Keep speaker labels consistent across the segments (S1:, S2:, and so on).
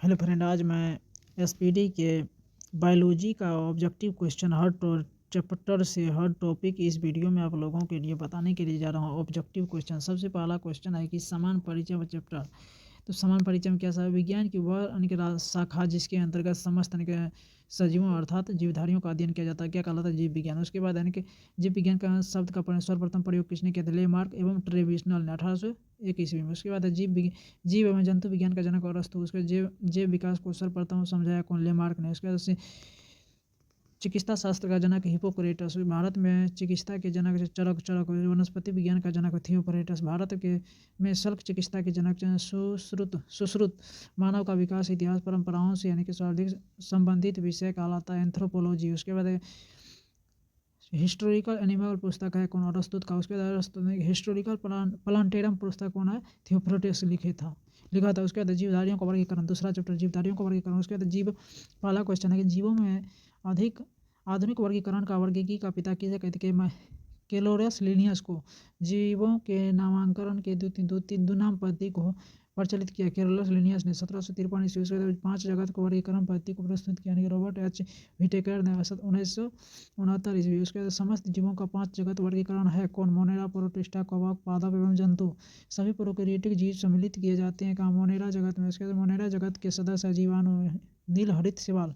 S1: Hello friend, आज मैं SPD के बायोलॉजी का ऑब्जेक्टिव क्वेश्चन हर चैप्टर से हर टॉपिक इस वीडियो में आप लोगों के लिए बताने के लिए जा रहा हूँ। ऑब्जेक्टिव क्वेश्चन सबसे पहला क्वेश्चन है कि समान परिचय व चैप्टर। तो समान परिचय में क्या सा विज्ञान की वह शाखा जिसके अंतर्गत समस्त सजीवों अर्थात जीवधारियों का अध्ययन किया जाता है क्या कहलाता है जीव विज्ञान। उसके बाद यानी कि जीव विज्ञान का शब्द का सर्वप्रथम प्रयोग किसने किया था? लेमार्क एवं ट्रेविसनल ने 1801 ईस्वी में। उसके बाद है जीव एवं जंतु विज्ञान का जनक और अरस्तु। उसके जैव विकास को सर्वप्रथम समझाया कौन? लेमार्क ने। उसके बाद चिकित्सा शास्त्र का जनक हिप्पोक्रेटस। भारत में चिकित्सा के जनक चरक। वनस्पति विज्ञान का जनक थियोफ्रेटस। भारत के में शल्क चिकित्सा के जनक सुश्रुत। मानव का विकास इतिहास परंपराओं से यानी कि सर्वाधिक संबंधित विषय कहलाता है एंथ्रोपोलॉजी। उसके बाद हिस्टोरिकल एनिमल पुस्तक है कौन? अरस्तु का। उसके बाद अरस्तु ने हिस्टोरिकल प्लांटेरम पुस्तक कौन है? थियोफ्रेटस लिखा था। उसके बाद जीवधारियों का वर्गीकरण, दूसरा चैप्टर जीवधारियों का वर्गीकरण। उसके बाद पहला क्वेश्चन है कि जीवों में अधिक आधुनिक वर्गीकरण का वर्गीकी का पिता किसे कहते हैं? कैलोरस लिनियस को। जीवों के नामांकन के दो नाम पद्धति को प्रचलित किया कैलोरस लिनियस ने 1753 ईस्वी से। 5 जगत को वर्गीकरण पद्धति को प्रस्तुत किया रॉबर्ट एच व्हिटेकर ने 1969 ईस्वी। उसके बाद समस्त जीवों का 5 जगत वर्गीकरण है कौन? मोनेरा, प्रोटिस्टा, कवक, पादप एवं जंतु। सभी प्रोकैरियोटिक जीव सम्मिलित किए जाते हैं कहाँ? मोनेरा जगत में। उसके बाद मोनेरा जगत के सदस्य जीवाणु, नील हरित शैवाल,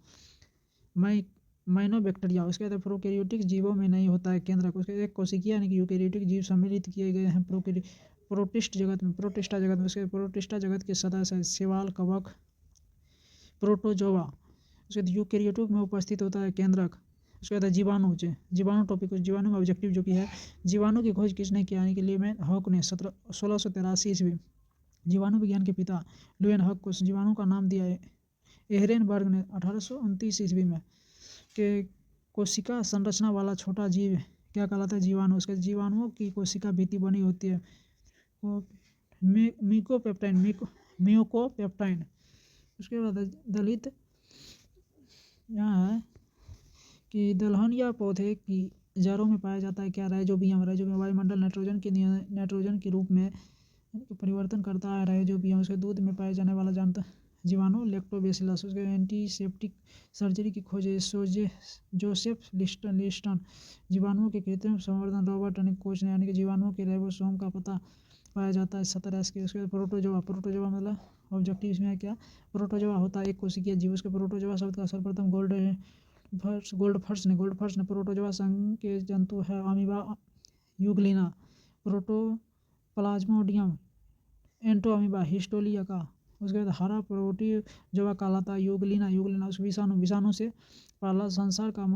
S1: माइनोबैक्टीरिया। उसके बाद प्रोकैरियोटिक जीवों में नहीं होता है केंद्रक। उसके एक कोशिकीय यानी कि यूकैरियोटिक जीव सम्मिलित किए गए हैं प्रोटिस्टा जगत में। उसके प्रोटिस्टा जगत के सदस्य है शैवाल, कवक, प्रोटोजोआ। उसके बाद यूकैरियोटिक में उपस्थित होता है केंद्रक। उसके बाद जीवाणु टॉपिक। जीवाणु में ऑब्जेक्टिव जो कि है जीवाणु की खोज किसने किया? यानी कि ल्यूवेन हॉक ने 1683 ईस्वी। जीवाणु विज्ञान के पिता ल्यूवेन हॉक को जीवाणु का नाम दिया है एहरेनबर्ग ने 1829 ईस्वी में। के कोशिका संरचना वाला छोटा जीव क्या कहलाता है? जीवाणु। उसके जीवाणुओं की कोशिका भित्ति बनी होती है म्यूकोपेप्टाइन। उसके बाद दलित यहाँ है कि दलहन या पौधे की जड़ों में पाया जाता है क्या? राइजोबियम वायुमंडल नाइट्रोजन के रूप में परिवर्तन करता है राइजोबियम। उसके दूध में पाए जाने वाला जानता जीवाणु लैक्टोबैसिलस। उसके एंटीसेप्टिक सर्जरी की खोज जोसेफ लिस्टन। जीवाणुओं के कृत्रिम संवर्धन रॉबर्ट कोच ने। यानी कि जीवाणुओं के राइबोसोम का पता पाया जाता है 17 के। उसके बाद प्रोटोजोआ मतलब ऑब्जेक्टिव इसमें है क्या? प्रोटोजोआ होता है एक कोशिकीय जीव। उसके प्रोटोजोआ शब्द का सर्वप्रथम गोल्डफर्स ने प्रोटोजोआ संघ के जंतु है अमीबा, यूग्लिना, प्रोटोप्लाज्मोडियम, एंटोअमीबा, हिस्टोलिया का। उसके बाद हरा प्रोटोजोआ कहलाता है यूग्लिना। उस विषाणु से पहला संसार का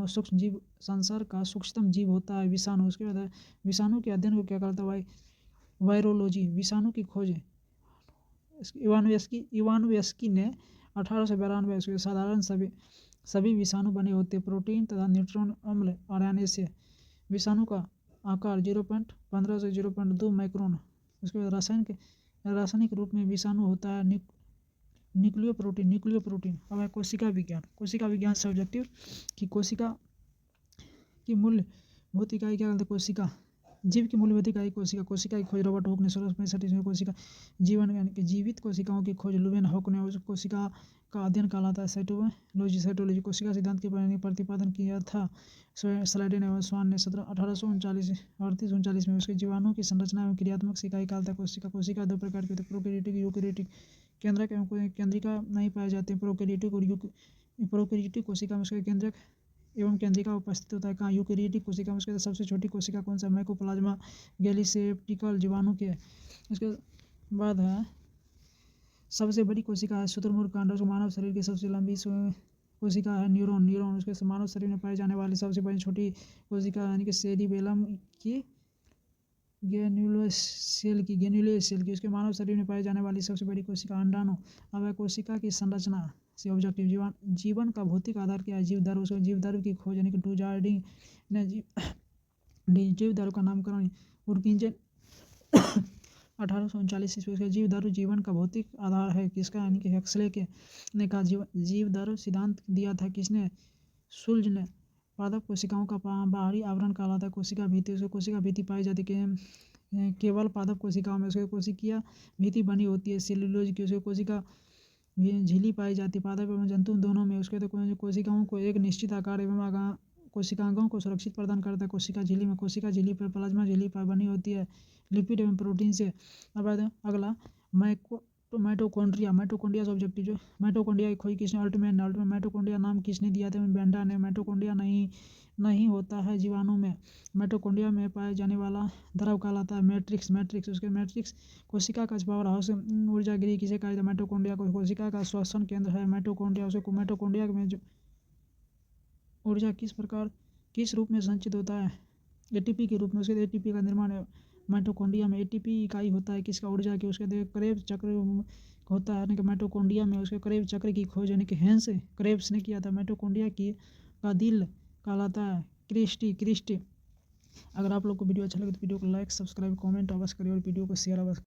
S1: सूक्ष्मतम जीव होता है विषाणु। उसके बाद विषाणु के अध्ययन को क्या कहलाता है? वायरोलॉजी। विषाणु की खोज इवानोव्स्की ने 1892 उसके साधारण सभी विषाणु बने होते प्रोटीन तथा न्यूट्रॉन अम्ल और आरएनए से। विषाणु का आकार 0.15 से 0.2 माइक्रोन। उसके बाद रासायनिक रूप में विषाणु होता है न्यूक्लियो प्रोटीन। अब है कोशिका विज्ञान से ऑब्जेक्टिव कि कोशिका की मूलभूत इकाई क्या कहते हैं? कोशिका। जीव की मूलभूत इकाई कोशिका की खोज रॉबर्ट हॉक ने 1665 ईस्वी में। कोशिका जीवन यानी कि जीवित कोशिकाओं की खोज ल्यूवेन हॉक ने। उस कोशिका का अध्ययन कहलाता है साइटोलॉजी। कोशिका सिद्धांत के प्रतिपादन किया था स्लाइडेन एवं स्वान ने 1839 में। उसके जीवाणु की संरचना एवं क्रियात्मक इकाई कहलाता है कोशिका 2 प्रकार की होती है प्रोकैरियोटिक यूकैरियोटिक। केंद्रक एवं केंद्रिका नहीं पाए जाते प्रोकैरियोटिक कोशिका में उसके केंद्रक एवं केंद्रिका उपस्थित होता है कहाँ? यूकैरियोटिक कोशिका में। उसके सबसे छोटी कोशिका कौन सा? माइकोप्लाज्मा गैलीसेप्टिकल जीवाणु के। उसके बाद है सबसे बड़ी कोशिका है शुतुरमुर्ग कांड। मानव शरीर की सबसे लंबी कोशिका है न्यूरॉन। उसके मानव शरीर में पाई जाने वाली सबसे बड़ी छोटी कोशिका यानी कि सेरिबेलम की ग्रेन्युलोस सेल की। उसके मानव शरीर में पाई जाने वाली सबसे बड़ी कोशिका अंडाणु। अब है कोशिका की संरचना से ऑब्जेक्टिव जीवन का भौतिक आधार क्या है? जीवधारु। उसको जीवधारु की खोज यानी कि डुजार्डिन ने जीवधारु का नामकरण उर्किंजन 1839 ईस्वी। उसके जीवधारु जीवन का भौतिक आधार है किसका? यानी कि हेक्सले के ने कहा जीवधारु सिद्धांत दिया था किसने? शुल्ज ने। पादप कोशिकाओं का बाहरी आवरण कहलाता है कोशिका भित्ति। उसको कोशिका भित्ति पाई जाती है केवल पादप कोशिकाओं में। उसके कोशिकीय भित्ति बनी होती है सेल्यूलोज की। उसके कोशिका झिल्ली पाई जाती है पादप एवं जंतु दोनों में। उसके बाद कोशिकाओं को एक निश्चित आकार एवं कोशिकांगों को सुरक्षित प्रदान करता है। कोशिका झिल्ली पर प्लाज्मा झिल्ली पर बनी होती है लिपिड एवं प्रोटीन से। अब अगला माइटोकॉन्ड्रिया से ऑब्जेक्टिव जो माइटोकॉन्ड्रिया की खोज किसने अल्टमैन माइटोकॉन्ड्रिया नाम किसने दिया था? बेंडा ने। माइटोकॉन्ड्रिया नहीं होता है जीवाणु में। माइटोकॉन्ड्रिया में पाए जाने वाला द्रव कहलाता है मैट्रिक्स। उसके मैट्रिक्स कोशिका का पावर हाउस ऊर्जा गृह किसे कहा जाता है? माइटोकॉन्ड्रिया को। कोशिका का श्वसन केंद्र है माइटोकॉन्ड्रिया। उसको माइटोकॉन्ड्रिया में जो ऊर्जा किस रूप में संचित होता है? एटीपी के रूप में। उसके एटीपी का निर्माण है माइटोकॉन्ड्रिया में। एटीपी इकाई होता है किसका? ऊर्जा की। उसके क्रेब्स चक्र होता है कि माइटोकॉन्ड्रिया में। उसके क्रेब्स चक्र की खोज यानी कि हेंस क्रेब्स ने किया था। माइटोकॉन्ड्रिया का दिल कहलाता है क्रिस्टी। अगर आप लोग को वीडियो अच्छा लगे तो वीडियो को लाइक सब्सक्राइब कमेंट अवश्य करिए और वीडियो को शेयर अवश्य